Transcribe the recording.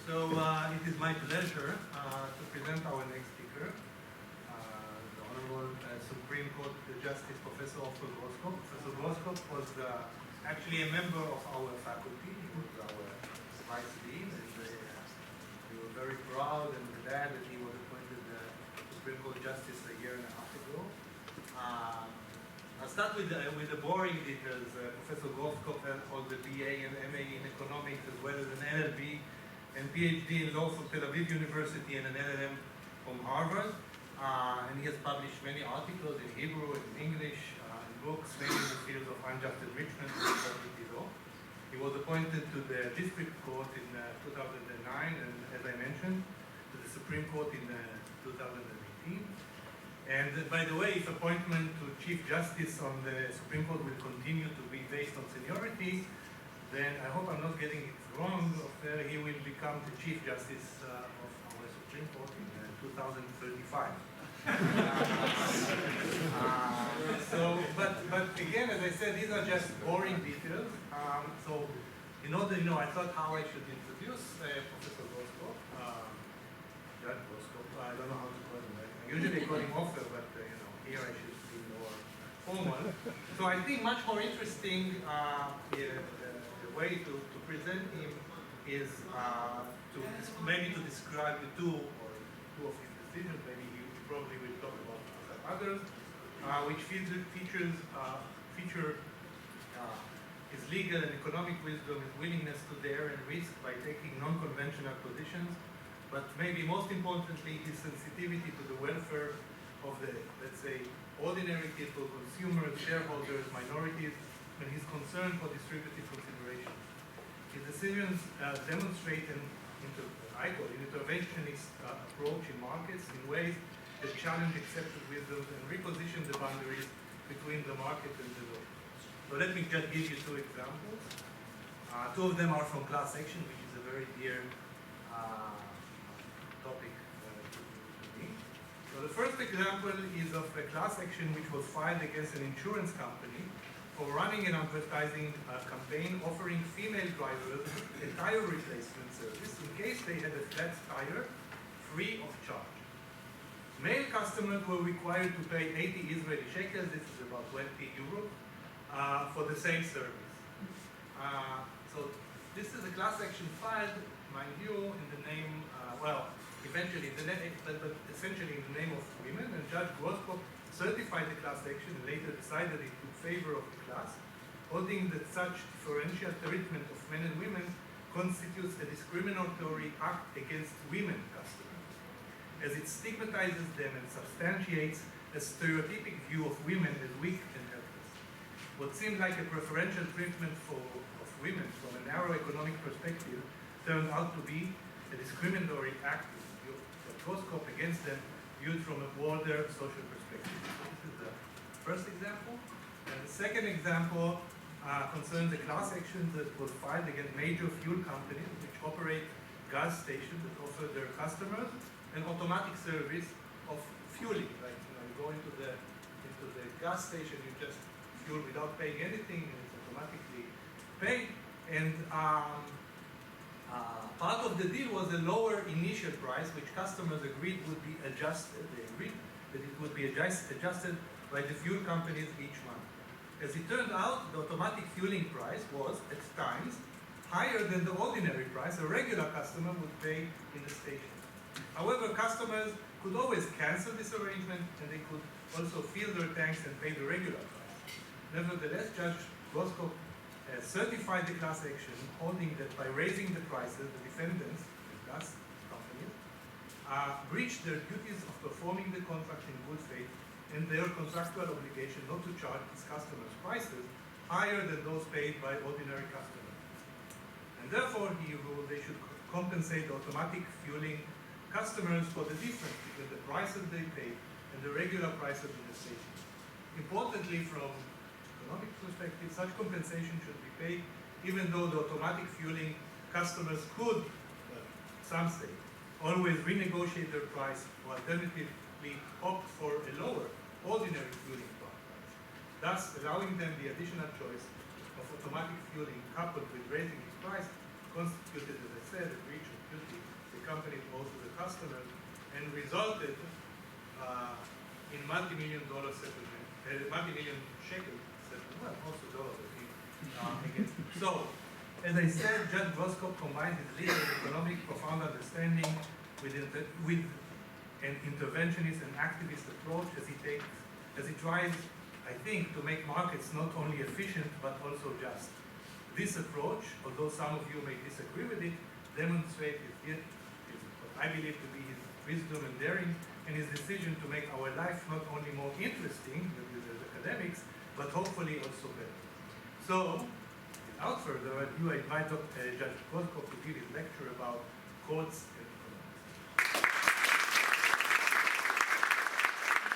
So it is my pleasure to present our next speaker, the Honorable Supreme Court Justice Professor Ofer Groskopf. Professor Groskopf was actually a member of our faculty. He was our vice dean, and we were very proud and glad that he was appointed Supreme Court Justice a year and a half ago. I'll start with the boring details. Professor Groskopf holds a BA and MA in economics, as well as an LLB and PhD in law from Tel Aviv University and an LLM from Harvard. And he has published many articles in Hebrew and English, and books, mainly in the fields of unjust enrichment and property law. He was appointed to the District Court in 2009, and as I mentioned, to the Supreme Court in 2018. And by the way, if appointment to Chief Justice on the Supreme Court will continue to be based on seniority, then I hope I'm not getting it wrong, he will become the Chief Justice of our Supreme Court in 2035. But again, as I said, these are just boring details. So in order, I thought how I should introduce Professor Groskopf, Judge Groskopf. I don't know how to call him. I usually call him Ofer, but here I should be more formal. So I think much more interesting the way to present him is maybe to describe the two of his decisions. Maybe he probably will talk about some others, which feature his legal and economic wisdom, his willingness to dare and risk by taking non-conventional positions, but maybe most importantly, his sensitivity to the welfare of the, let's say, ordinary people, consumers, shareholders, minorities, and his concern for distributive considerations. His decisions demonstrate an interventionist approach in markets in ways that challenge accepted wisdom and reposition the boundaries between the market and the law. So let me just give you two examples. Two of them are from class action, which is a very dear topic to me. So the first example is of a class action which was filed against an insurance company for running an advertising campaign offering female drivers a tire replacement service in case they had a flat tire free of charge. Male customers were required to pay 80 Israeli shekels, this is about 20 euro, for the same service. So this is a class action filed, mind you, in the name, eventually, but essentially in the name of women, and Judge Groskopf certified the class action and later decided it in favor of the class, holding that such differential treatment of men and women constitutes a discriminatory act against women customers, as it stigmatizes them and substantiates a stereotypic view of women as weak and helpless. What seemed like a preferential treatment of women from a narrow economic perspective turned out to be a discriminatory act of Groskopf against them viewed from a broader social perspective. This is the first example. And the second example concerns a class action that was filed against major fuel companies which operate gas stations that offer their customers an automatic service of fueling. Like you go into the gas station, you just fuel without paying anything, and it's automatically paid. And part of the deal was a lower initial price, which customers agreed would be adjusted. They agreed that it would be adjusted by the fuel companies each month. As it turned out, the automatic fueling price was, at times, higher than the ordinary price a regular customer would pay in the station. However, customers could always cancel this arrangement, and they could also fill their tanks and pay the regular price. Nevertheless, Judge Groskopf certified the class action, holding that by raising the prices, the defendants, the gas companies, breached their duties of performing the contract in good faith and their contractual obligation not to charge its customers prices higher than those paid by ordinary customers. And therefore, he ruled they should compensate the automatic fueling customers for the difference between the prices they paid and the regular prices in the station. Importantly, from economic perspective, such compensation should be paid even though the automatic fueling customers could, some say, always renegotiate their price or alternatively opt for a lower ordinary fueling price, thus allowing them the additional choice of automatic fueling coupled with raising its price constituted, as I said, a breach of duty company to the customers, and resulted in multi-million dollar settlement, multi-million shekel settlement, well, also dollars, I think, again. So, as I said, Judge Groskop combined his legal and economic profound understanding with an interventionist and activist approach as he tries, I think, to make markets not only efficient but also just. This approach, although some of you may disagree with it, demonstrates what I believe to be his wisdom and daring, and his decision to make our life not only more interesting as academics, but hopefully also better. So, without further ado, I invite Judge Groskop to give his lecture about courts